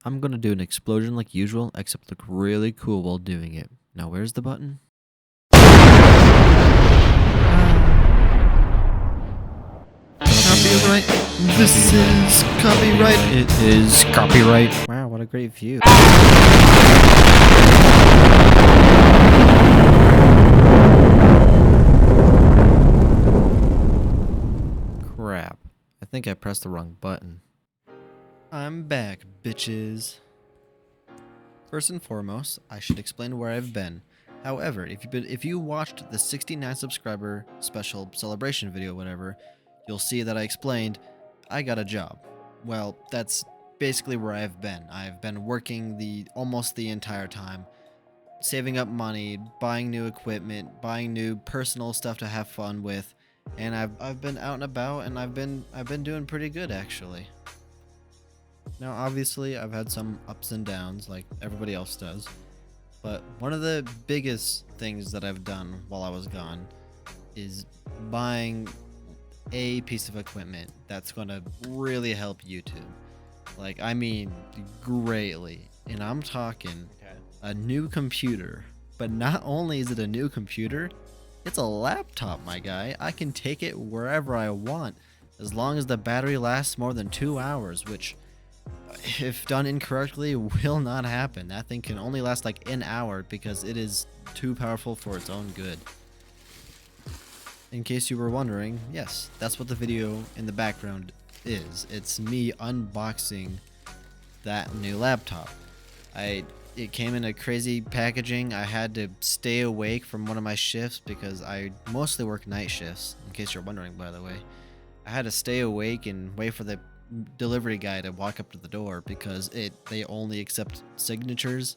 I'm gonna do an explosion like usual, except look really cool while doing it. Now where's the button? Copyright. This is copyright. It is copyright. Wow, what a great view. Crap. I think I pressed the wrong button. I'm back, bitches. First and foremost, I should explain where I've been. However, if you watched the 69 subscriber special celebration video, whatever, you'll see that I explained I got a job. Well, that's basically where I've been. I've been working almost the entire time, saving up money, buying new equipment, buying new personal stuff to have fun with, and I've been out and about, and I've been doing pretty good actually. Now, obviously, I've had some ups and downs like everybody else does, but one of the biggest things that I've done while I was gone is buying a piece of equipment that's going to really help YouTube. Like, I mean, greatly. And I'm talking a new computer. But not only is it a new computer, it's a laptop, my guy. I can take it wherever I want, as long as the battery lasts more than 2 hours, which, if done incorrectly, will not happen. That thing can only last like an hour because it is too powerful for its own good. In case you were wondering, yes, that's what the video in the background is. It's me unboxing that new laptop. It came in a crazy packaging. I had to stay awake from one of my shifts because I mostly work night shifts, in case you're wondering, by the way. I had to stay awake and wait for the delivery guy to walk up to the door because they only accept signatures.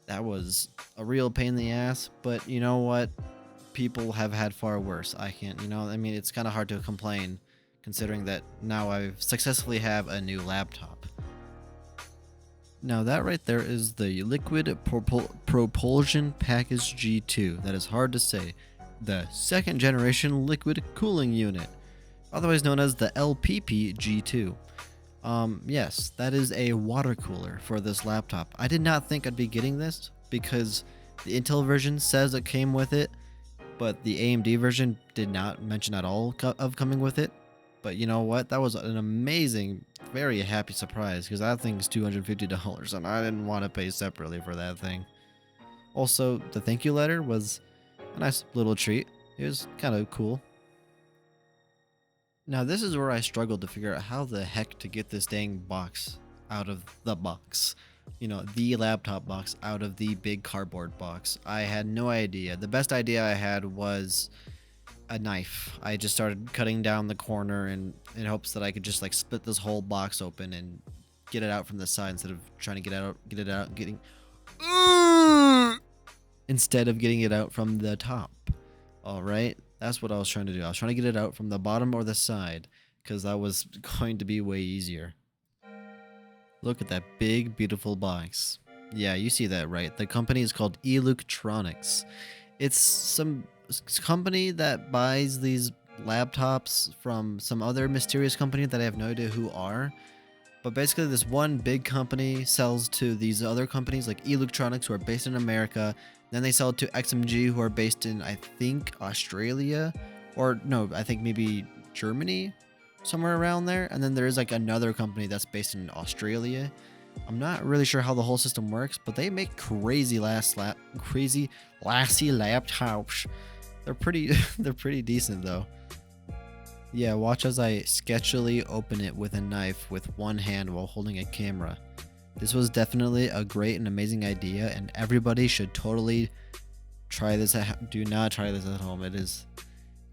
That was a real pain in the ass, but you know what? People have had far worse. I can't, I mean, it's kind of hard to complain considering that now I successfully have a new laptop. Now that right there is the Liquid Propulsion Package G2. That is hard to say. The second generation liquid cooling unit, otherwise known as the LPP G2. Yes, that is a water cooler for this laptop. I did not think I'd be getting this because the Intel version says it came with it, but the AMD version did not mention at all of coming with it. But you know what? That was an amazing, very happy surprise because that thing's $250 and I didn't want to pay separately for that thing. Also, the thank you letter was a nice little treat. It was kind of cool. Now this is where I struggled to figure out how the heck to get this dang box out of the box. The laptop box out of the big cardboard box. I had no idea. The best idea I had was a knife. I just started cutting down the corner in hopes that I could just like split this whole box open and get it out from the side instead of trying to get it out getting it out from the top. All right. That's what I was trying to do. I was trying to get it out from the bottom or the side because that was going to be way easier. Look at that big, beautiful box. Yeah, you see that right. The company is called Electronics. It's some company that buys these laptops from some other mysterious company that I have no idea who are. But basically this one big company sells to these other companies like Electronics who are based in America. Then they sell it to XMG who are based in, I think, Australia. Or no, I think maybe Germany. Somewhere around there. And then there is like another company that's based in Australia. I'm not really sure how the whole system works, but they make crazy lassie laptops. They're pretty decent though. Yeah, watch as I sketchily open it with a knife with one hand while holding a camera. This was definitely a great and amazing idea, and everybody should totally try this do not try this at home. It is,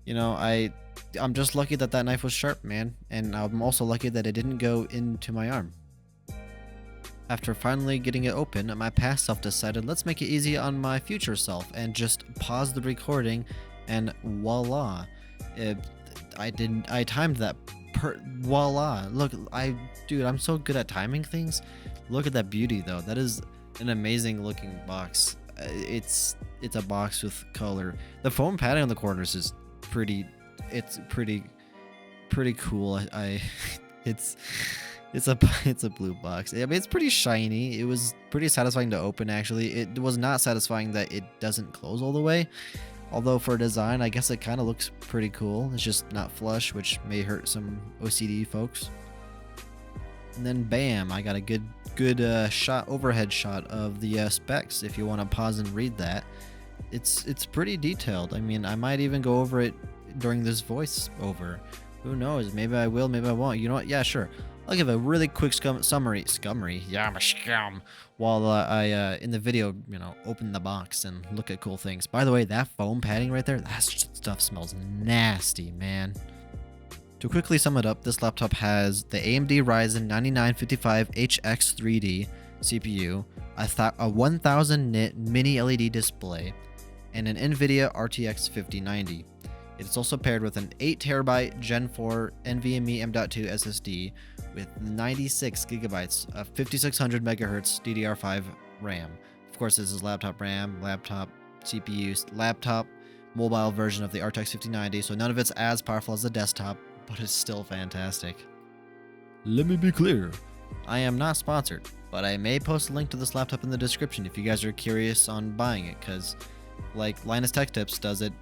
I'm just lucky that knife was sharp, man, and I'm also lucky that it didn't go into my arm. After finally getting it open, my past self decided let's make it easy on my future self and just pause the recording, and voila. I timed that voila. Look, dude, I'm so good at timing things. Look at that beauty though. That is an amazing looking box. It's a box with color. The foam padding on the corners is pretty cool. It's a it's a blue box. I mean, it's pretty shiny. It was pretty satisfying to open, actually. It was not satisfying that it doesn't close all the way. Although for design, I guess it kind of looks pretty cool. It's just not flush, which may hurt some OCD folks. And then bam, I got a good shot, overhead shot of the specs. If you want to pause and read that, it's pretty detailed. I mean, I might even go over it during this voice over. Who knows? Maybe I will, maybe I won't. You know what? Yeah, sure. I'll give a really quick summary. Yeah, I'm a scum. While I in the video, open the box and look at cool things. By the way, that foam padding right there, that stuff smells nasty, man. To quickly sum it up, this laptop has the AMD Ryzen 9955HX3D CPU, a 1000 nit mini LED display, and an NVIDIA RTX 5090. It's also paired with an 8TB Gen 4 NVMe M.2 SSD with 96GB of 5600 MHz DDR5 RAM. Of course, this is laptop RAM, laptop CPU, laptop mobile version of the RTX 5090, so none of it's as powerful as the desktop, but it's still fantastic. Let me be clear, I am not sponsored, but I may post a link to this laptop in the description if you guys are curious on buying it, because like Linus Tech Tips does it,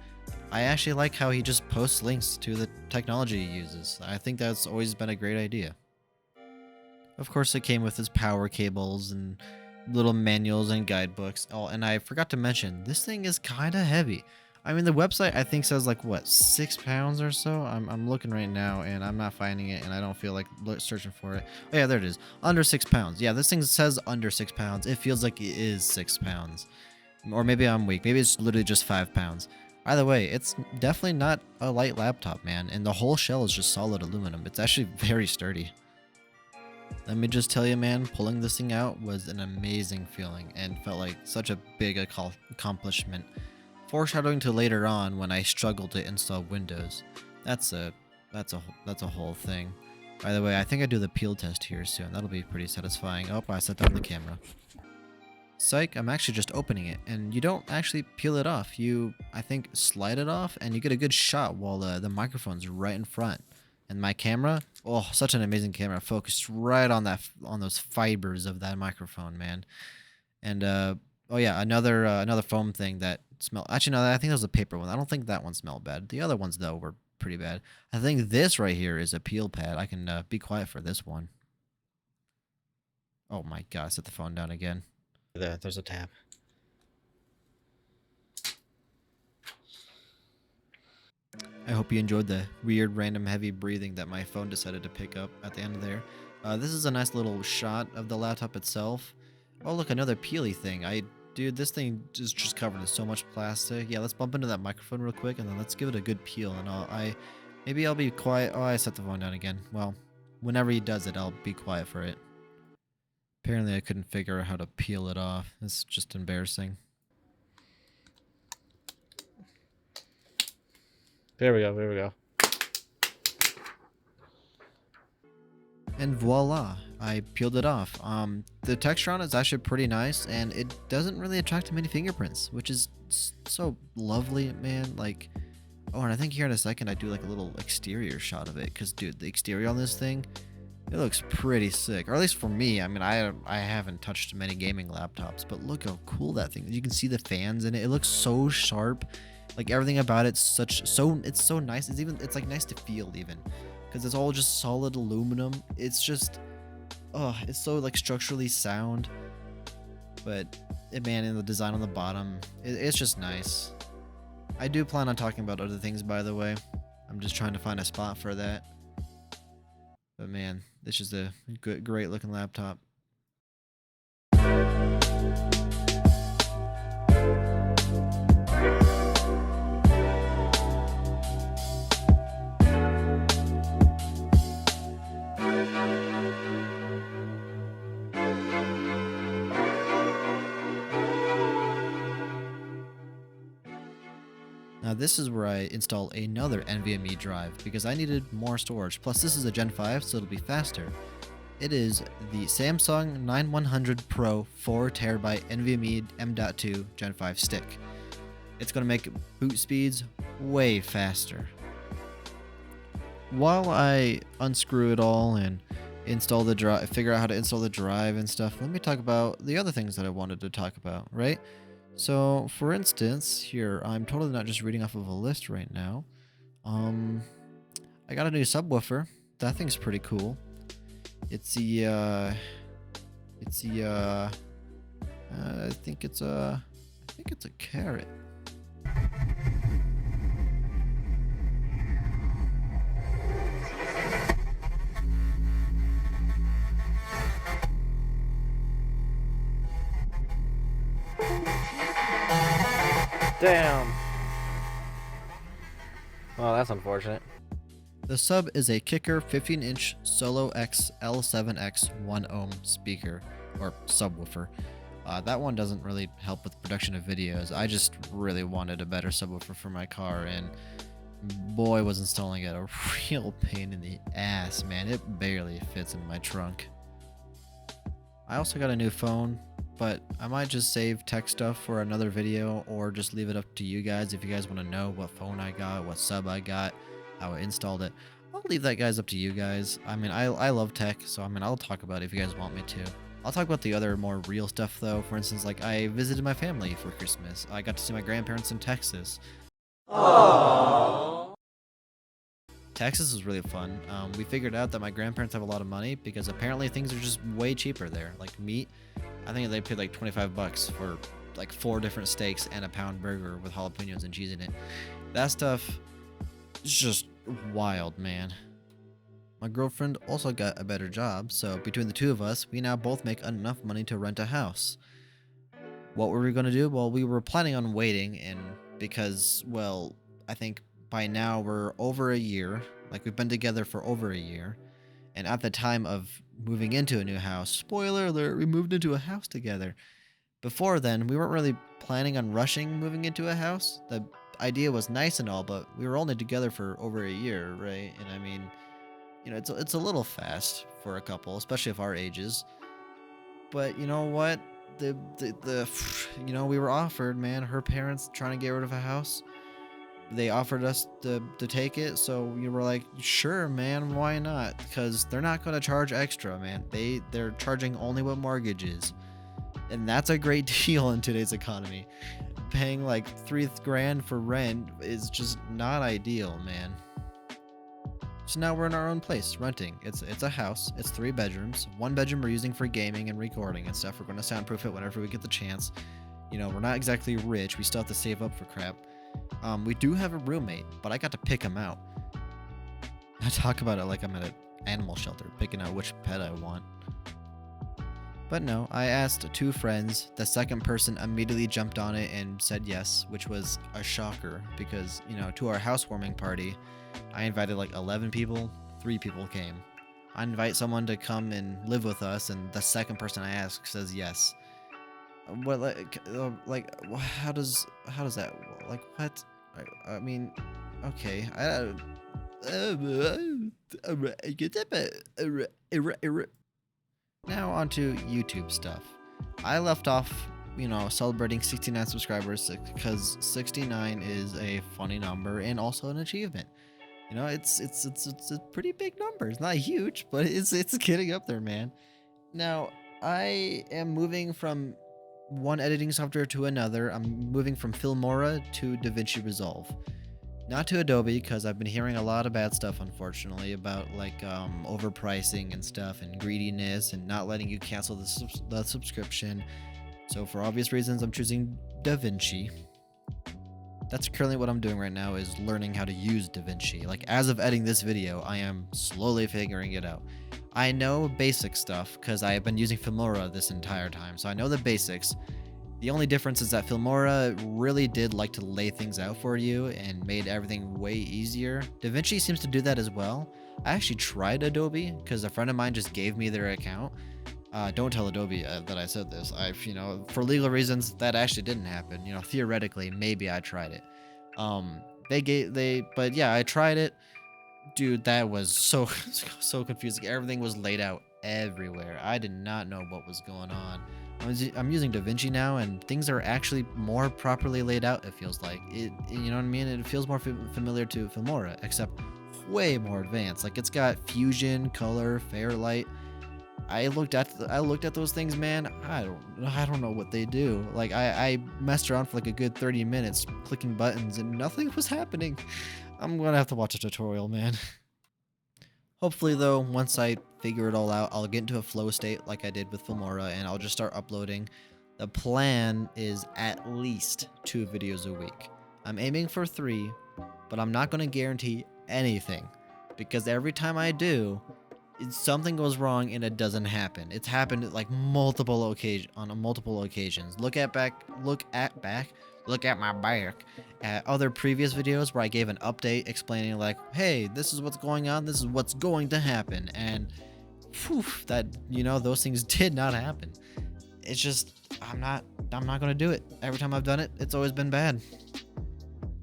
I actually like how he just posts links to the technology he uses. I think that's always been a great idea. Of course, it came with its power cables and little manuals and guidebooks. Oh, and I forgot to mention, this thing is kind of heavy. I mean, the website I think says like, what, 6 pounds or so? I'm looking right now and I'm not finding it and I don't feel like searching for it. Oh yeah, there it is. Under 6 pounds. Yeah, this thing says under 6 pounds. It feels like it is 6 pounds. Or maybe I'm weak. Maybe it's literally just 5 pounds. Either way, it's definitely not a light laptop, man. And the whole shell is just solid aluminum. It's actually very sturdy. Let me just tell you, man, pulling this thing out was an amazing feeling and felt like such a big accomplishment. Foreshadowing to later on when I struggled to install Windows. That's a whole thing. By the way, I think I do the peel test here soon. That'll be pretty satisfying. Oh, I set down the camera. Psych, I'm actually just opening it, and you don't actually peel it off. You, I think, slide it off, and you get a good shot while the microphone's right in front. And my camera, oh, such an amazing camera, focused right on those fibers of that microphone, man. And oh yeah, another foam thing that smelled. Actually, no, I think that was a paper one. I don't think that one smelled bad. The other ones though were pretty bad. I think this right here is a peel pad. I can be quiet for this one. Oh my god, I set the phone down again. There's a tab. I hope you enjoyed the weird random heavy breathing that my phone decided to pick up at the end there. This is a nice little shot of the laptop itself. Oh look, another peely thing. Dude, this thing is just covered in so much plastic. Yeah, let's bump into that microphone real quick and then let's give it a good peel. And maybe I'll be quiet. Oh, I set the phone down again. Well, whenever he does it, I'll be quiet for it. Apparently I couldn't figure out how to peel it off. It's just embarrassing. There we go. And voila, I peeled it off. The texture on it is actually pretty nice, and it doesn't really attract many fingerprints, which is so lovely, man. Like, oh, and I think here in a second I do like a little exterior shot of it, because dude, the exterior on this thing, it looks pretty sick. Or at least for me. I mean, I haven't touched many gaming laptops, but look how cool that thing is. You can see the fans in it. It looks so sharp. Like everything about it's it's so nice. It's like nice to feel even, because it's all just solid aluminum. It's just, oh, it's so like structurally sound. But man, in the design on the bottom, it's just nice. I do plan on talking about other things, by the way. I'm just trying to find a spot for that. But man, this is a great looking laptop. Now this is where I install another NVMe drive because I needed more storage. Plus this is a Gen 5, so it'll be faster. It is the Samsung 9100 Pro 4TB NVMe M.2 Gen 5 stick. It's going to make boot speeds way faster. While I unscrew it all and install the drive, figure out how to install the drive and stuff, let me talk about the other things that I wanted to talk about, right? So, for instance, here, I'm totally not just reading off of a list right now. I got a new subwoofer. That thing's pretty cool. It's the, I think it's a carrot. Damn. Well, that's unfortunate. The sub is a Kicker 15-inch Solo X L7X 1 ohm speaker, or subwoofer. That one doesn't really help with production of videos. I just really wanted a better subwoofer for my car, and boy was installing it a real pain in the ass, man. It barely fits in my trunk. I also got a new phone, but I might just save tech stuff for another video, or just leave it up to you guys if you guys want to know what phone I got, what sub I got, how I installed it. I'll leave that guys up to you guys. I mean, I love tech, so I mean, I'll talk about it if you guys want me to. I'll talk about the other more real stuff though. For instance, like I visited my family for Christmas. I got to see my grandparents in Texas. Aww. Texas was really fun. We figured out that my grandparents have a lot of money because apparently things are just way cheaper there. Like meat, I think they paid like 25 bucks for like 4 different steaks and a pound burger with jalapenos and cheese in it. That stuff is just wild, man. My girlfriend also got a better job, so between the two of us, we now both make enough money to rent a house. What were we going to do? Well, we were planning on waiting, and because, well, I think by now we're over a year, like we've been together for over a year, and at the time of moving into a new house, spoiler alert, we moved into a house together. Before then, we weren't really planning on rushing moving into a house. The idea was nice and all, but we were only together for over a year, right? And I mean, you know, it's a little fast for a couple, especially of our ages. But you know what? You know, we were offered, man. Her parents trying to get rid of a house. They offered us to take it, so we were like, sure, man, why not? Because they're not going to charge extra, man. They're charging only what mortgage is, and that's a great deal in today's economy. Paying like $3,000 for rent is just not ideal, man. So now we're in our own place, renting. It's a house. It's 3 bedrooms. 1 bedroom we're using for gaming and recording and stuff. We're going to soundproof it whenever we get the chance. You know, we're not exactly rich. We still have to save up for crap. We do have a roommate, but I got to pick him out. I talk about it like I'm at an animal shelter, picking out which pet I want. But no, I asked 2 friends. The second person immediately jumped on it and said yes, which was a shocker because, you know, to our housewarming party, I invited like 11 people, 3 people came. I invite someone to come and live with us, and the second person I ask says yes. What, like, how does that, like, what? I mean, okay, now onto YouTube stuff. I left off, you know, celebrating 69 subscribers because 69 is a funny number and also an achievement. You know, it's a pretty big number. It's not huge, but it's getting up there, man. Now, I am moving from one editing software to another. I'm moving from Filmora to DaVinci Resolve. Not to Adobe, because I've been hearing a lot of bad stuff, unfortunately, about like overpricing and stuff and greediness and not letting you cancel the subscription. So for obvious reasons, I'm choosing DaVinci. That's currently what I'm doing right now, is learning how to use DaVinci. Like, as of editing this video, I am slowly figuring it out. I know basic stuff because I have been using Filmora this entire time, so I know the basics. The only difference is that Filmora really did like to lay things out for you and made everything way easier. DaVinci seems to do that as well. I actually tried Adobe because a friend of mine just gave me their account. Don't tell Adobe that I said this. You know, for legal reasons, that actually didn't happen. You know, theoretically, maybe I tried it. But yeah, I tried it. Dude, that was so confusing. Everything was laid out everywhere. I did not know what was going on. I'm using DaVinci now, and things are actually more properly laid out, it feels like. You know what I mean? It feels more familiar to Filmora, except way more advanced. Like, it's got fusion, color, fairlight. I looked at those things, man. I don't know what they do. Like I messed around for like a good 30 minutes clicking buttons and nothing was happening. I'm gonna have to watch a tutorial, man. Hopefully though, once I figure it all out, I'll get into a flow state like I did with Filmora and I'll just start uploading. The plan is at least 2 videos a week. I'm aiming for 3, but I'm not gonna guarantee anything because every time I do, something goes wrong and it doesn't happen. It's happened like on multiple occasions. Look at my back at other previous videos where I gave an update explaining like, hey, this is what's going on, this is what's going to happen, and phew, that, you know, those things did not happen. It's just I'm not gonna do it. Every time I've done it, it's always been bad.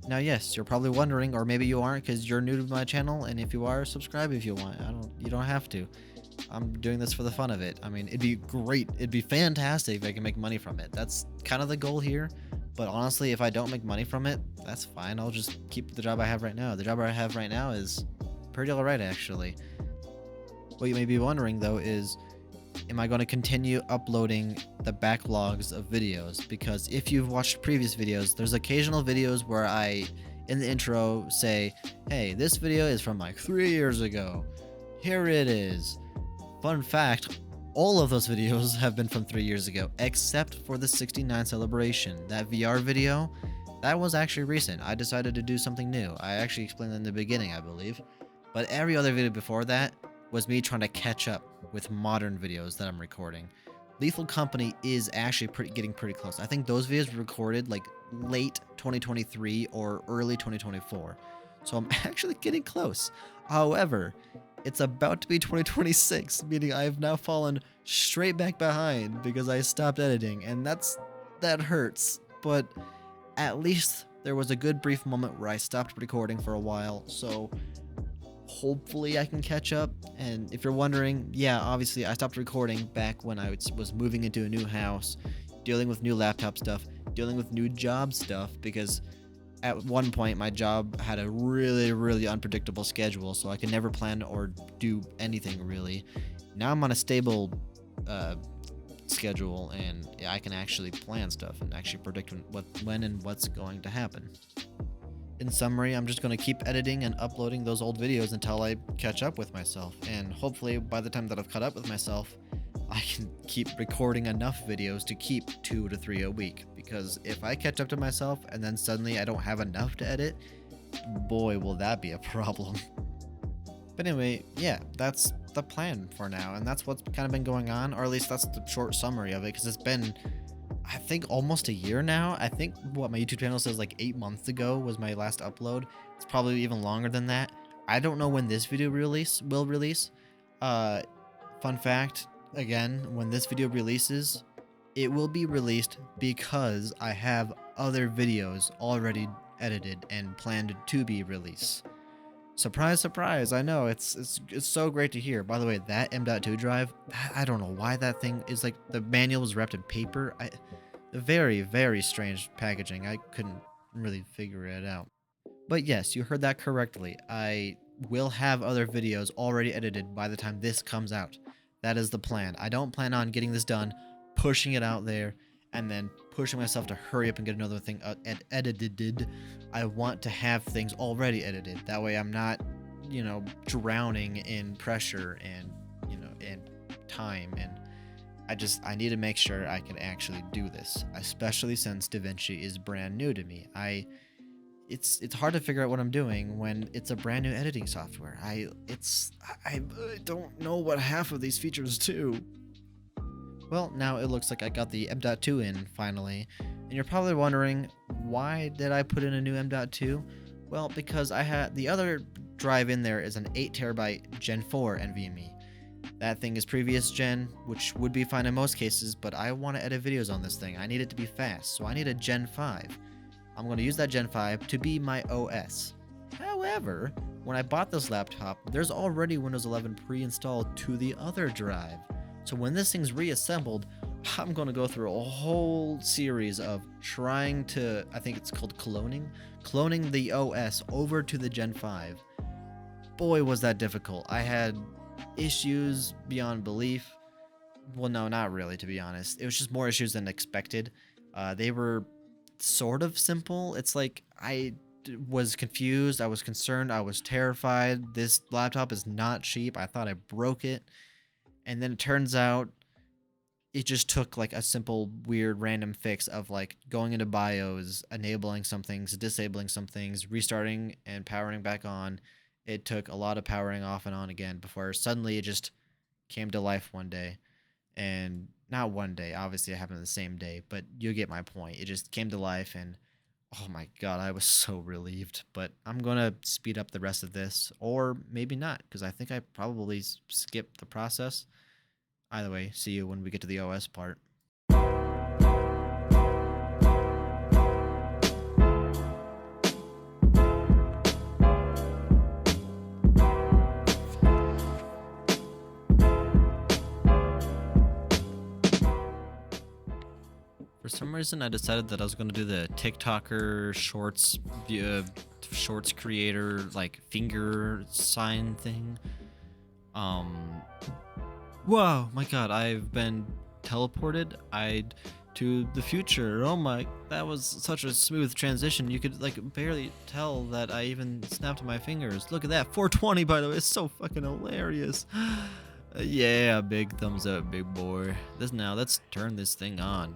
Now, yes, you're probably wondering, or maybe you aren't because you're new to my channel, and if you are, subscribe if you want. You don't have to. I'm doing this for the fun of it. I mean, it'd be great. It'd be fantastic if I can make money from it. That's kind of the goal here. But honestly, if I don't make money from it, that's fine. I'll just keep the job I have right now. The job I have right now is pretty alright, actually. What you may be wondering, though, is am I going to continue uploading the backlogs of videos? Because if you've watched previous videos, there's occasional videos where I, in the intro, say, hey, this video is from like 3 years ago. Here it is. Fun fact, all of those videos have been from 3 years ago, except for the 69 celebration. That VR video, that was actually recent. I decided to do something new. I actually explained that in the beginning, I believe. But every other video before that was me trying to catch up with modern videos that I'm recording. Lethal Company is actually getting pretty close. I think those videos were recorded like late 2023 or early 2024. So I'm actually getting close. However, it's about to be 2026, meaning I have now fallen straight back behind because I stopped editing, and that hurts. But at least there was a good brief moment where I stopped recording for a while, so hopefully I can catch up. And if you're wondering, yeah, obviously I stopped recording back when I was moving into a new house, dealing with new laptop stuff, dealing with new job stuff, because at one point my job had a really unpredictable schedule, so I could never plan or do anything really. Now I'm on a stable schedule, and I can actually plan stuff and actually predict when and what's going to happen. In summary, I'm just going to keep editing and uploading those old videos until I catch up with myself, and hopefully by the time that I've caught up with myself, I can keep recording enough videos to keep 2 to 3 a week, because if I catch up to myself and then suddenly I don't have enough to edit, boy will that be a problem. But anyway, yeah, that's the plan for now, and that's what's kind of been going on, or at least that's the short summary of it, because it's been, I think, almost a year now. I think what my YouTube channel says like 8 months ago was my last upload. It's probably even longer than that. I don't know when this video will release. Fun fact, again, when this video releases, it will be released because I have other videos already edited and planned to be released. Surprise, surprise, I know, it's so great to hear. By the way, that M.2 drive, I don't know why that thing is like, the manual was wrapped in paper. Very strange packaging. I couldn't really figure it out. But yes, you heard that correctly. I will have other videos already edited by the time this comes out. That is the plan. I don't plan on getting this done, pushing it out there, and then pushing myself to hurry up and get another thing edited. I want to have things already edited. That way I'm not, you know, drowning in pressure and, you know, and time. And I need to make sure I can actually do this, especially since DaVinci is brand new to me. It's hard to figure out what I'm doing when it's a brand new editing software. I don't know what half of these features do. Well, now it looks like I got the M.2 in finally, and you're probably wondering, why did I put in a new M.2? Well, because I had the other drive in there is an 8TB Gen 4 NVMe. That thing is previous gen, which would be fine in most cases, but I want to edit videos on this thing. I need it to be fast, so I need a Gen 5. I'm going to use that Gen 5 to be my OS. However, when I bought this laptop, there's already Windows 11 pre-installed to the other drive. So when this thing's reassembled, I'm going to go through a whole series of trying to, I think it's called cloning the OS over to the Gen 5. Boy, was that difficult. I had issues beyond belief. well, no, not really, to be honest. It was just more issues than expected. They were sort of simple. It's like was confused, I was concerned, I was terrified. This laptop is not cheap. I thought I broke it. And then it turns out it just took like a simple, weird, random fix of like going into BIOS, enabling some things, disabling some things, restarting and powering back on. It took a lot of powering off and on again before suddenly it just came to life one day. And not one day, obviously it happened the same day, but you get my point. It just came to life, and oh my god, I was so relieved. But I'm gonna speed up the rest of this, or maybe not, because I think I probably skipped the process. Either way, see you when we get to the OS part. For some reason, I decided that I was going to do the TikToker shorts, shorts creator, like finger sign thing. Whoa, my god, I've been teleported. To the future. Oh my, that was such a smooth transition. You could like barely tell that I even snapped my fingers. Look at that, 420 by the way. It's so fucking hilarious. Yeah, big thumbs up, big boy. Let's turn this thing on.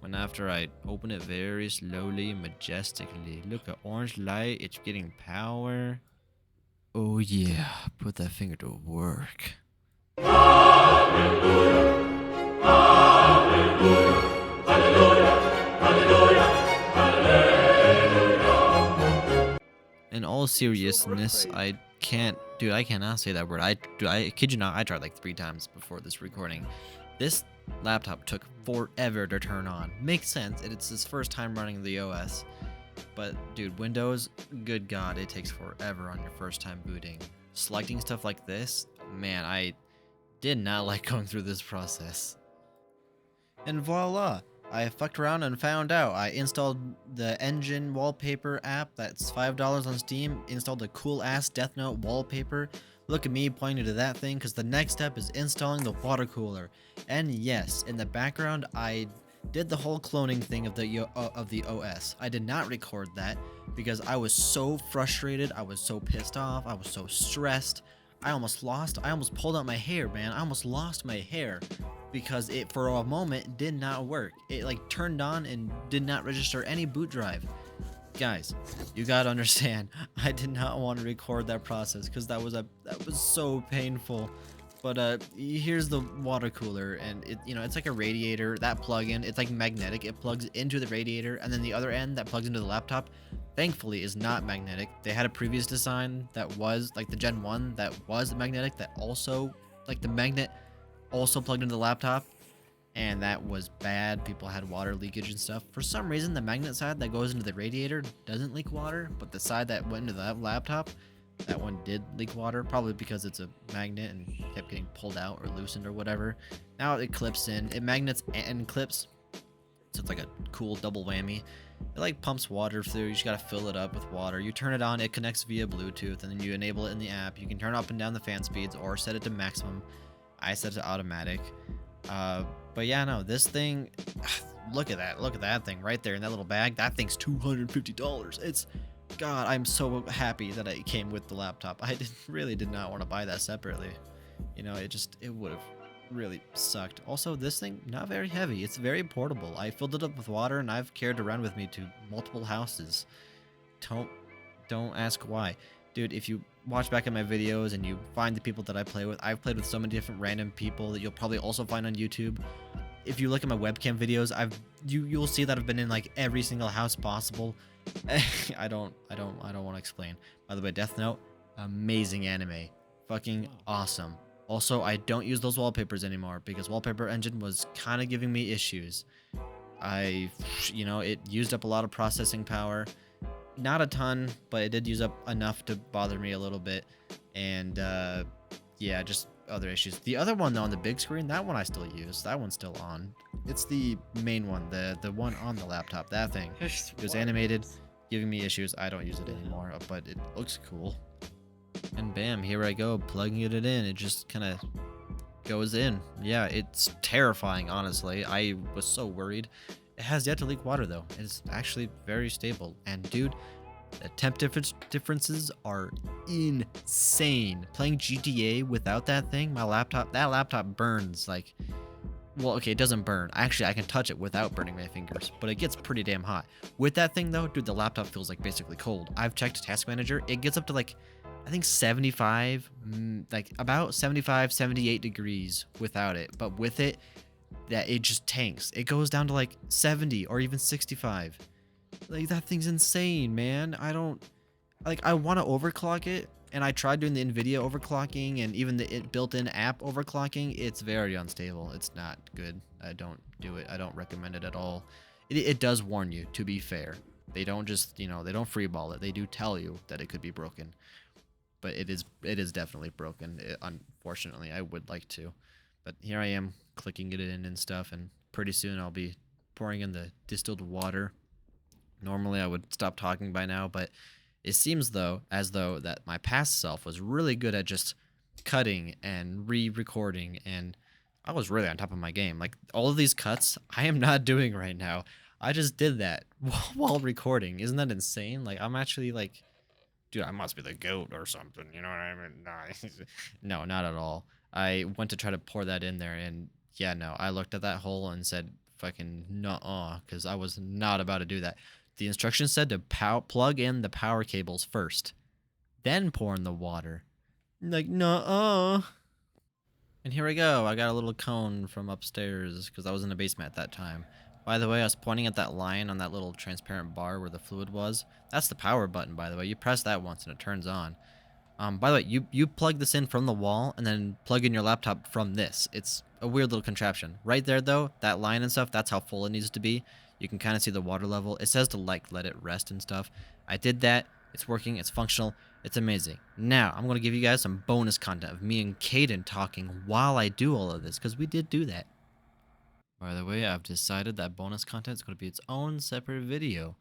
When after I open it very slowly, majestically. Look at orange light, it's getting power. Oh yeah, put that finger to work. Hallelujah, hallelujah, hallelujah, hallelujah. In all seriousness, I cannot say that word. I kid you not, I tried like 3 times before this recording. This laptop took forever to turn on. Makes sense, it's his first time running the OS. But dude, Windows, good god, it takes forever on your first time booting. Selecting stuff like this, man, I did not like going through this process. And voila, I fucked around and found out. I installed the engine wallpaper app that's $5 on Steam, installed a cool ass Death Note wallpaper. Look at me pointing to that thing, because the next step is installing the water cooler. And yes, in the background, I did the whole cloning thing of the OS. I did not record that because I was so frustrated, I was so pissed off, I was so stressed. I almost pulled out my hair, man. I almost lost my hair because it, for a moment, did not work. It like turned on and did not register any boot drive. Guys, you gotta understand, I did not want to record that process because that was so painful. But here's the water cooler, and it's like a radiator. That plug-in, it's like magnetic. It plugs into the radiator, and then the other end that plugs into the laptop, thankfully, is not magnetic. They had a previous design that was like the Gen 1 that was magnetic, that also like the magnet also plugged into the laptop. And that was bad. People had water leakage and stuff. For some reason, the magnet side that goes into the radiator doesn't leak water, but the side that went into the laptop, that one did leak water, probably because it's a magnet and kept getting pulled out or loosened or whatever. Now it clips in. It magnets and clips, so it's like a cool double whammy. It like pumps water through. You just gotta fill it up with water. You turn it on, it connects via Bluetooth, and then you enable it in the app. You can turn up and down the fan speeds or set it to maximum. I set it to automatic. But yeah, no, this thing, look at that thing right there in that little bag. That thing's $250. God, I'm so happy that it came with the laptop. I really did not want to buy that separately. It would have really sucked. Also, this thing, not very heavy. It's very portable. I filled it up with water and I've carried it around with me to multiple houses. Don't ask why. Dude, if you watch back at my videos and you find the people that I play with, I've played with so many different random people that you'll probably also find on YouTube. If you look at my webcam videos, you'll see that I've been in like every single house possible. I don't want to explain. By the way, Death Note, amazing anime, fucking awesome. Also, I don't use those wallpapers anymore because Wallpaper Engine was kind of giving me issues. It used up a lot of processing power. Not a ton, but it did use up enough to bother me a little bit. And yeah, just other issues. The other one though, on the big screen, that one I still use. That one's still on. It's the main one, the one on the laptop. That thing. It was animated, giving me issues. I don't use it anymore, but it looks cool. And bam, here I go, plugging it in. It just kind of goes in. Yeah, it's terrifying, honestly. I was so worried. It has yet to leak water though. It's actually very stable. And dude, the temp differences are insane. Playing GTA without that thing, that laptop burns like, well, okay, it doesn't burn. Actually, I can touch it without burning my fingers, but it gets pretty damn hot. With that thing though, dude, the laptop feels like basically cold. I've checked Task Manager. It gets up to like, I think 75, like about 75, 78 degrees without it. But with it, that it just tanks. It goes down to like 70 or even 65. Like that thing's insane, man. I don't like I want to overclock it, and I tried doing the Nvidia overclocking and even the built-in app overclocking. It's very unstable. It's not good. I don't do it. I don't recommend it at all. It does warn you, to be fair. They don't just, you know, they don't freeball it. They do tell you that it could be broken. But it is definitely broken. Unfortunately, I would like to. But here I am clicking it in and stuff, and pretty soon I'll be pouring in the distilled water. Normally I would stop talking by now, but it seems though as though that my past self was really good at just cutting and re-recording, and I was really on top of my game. Like all of these cuts I am not doing right now. I just did that while recording. Isn't that insane? Like I'm actually like, dude, I must be the goat or something. You know what I mean? Nah. No, not at all. I went to try to pour that in there, and yeah, no, I looked at that hole and said, fucking nuh-uh, because I was not about to do that. The instructions said to plug in the power cables first, then pour in the water. Like, nuh-uh. And here we go. I got a little cone from upstairs because I was in the basement at that time. By the way, I was pointing at that line on that little transparent bar where the fluid was. That's the power button, by the way. You press that once and it turns on. By the way, you plug this in from the wall and then plug in your laptop from this. It's a weird little contraption. Right there, though, that line and stuff, that's how full it needs to be. You can kind of see the water level. It says to, like, let it rest and stuff. I did that. It's working. It's functional. It's amazing. Now, I'm going to give you guys some bonus content of me and Caden talking while I do all of this, because we did do that. By the way, I've decided that bonus content is going to be its own separate video.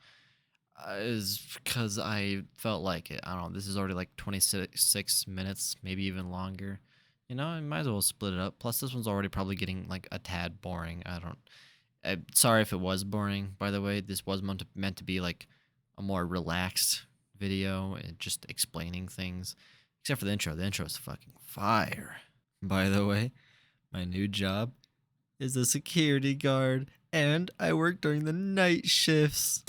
Is because I felt like it. I don't know. This is already like 26 minutes, maybe even longer. You know, I might as well split it up. Plus, this one's already probably getting like a tad boring. Sorry if it was boring, by the way. This was meant to be like a more relaxed video and just explaining things. Except for the intro. The intro is fucking fire. By the way, my new job is a security guard, and I work during the night shifts.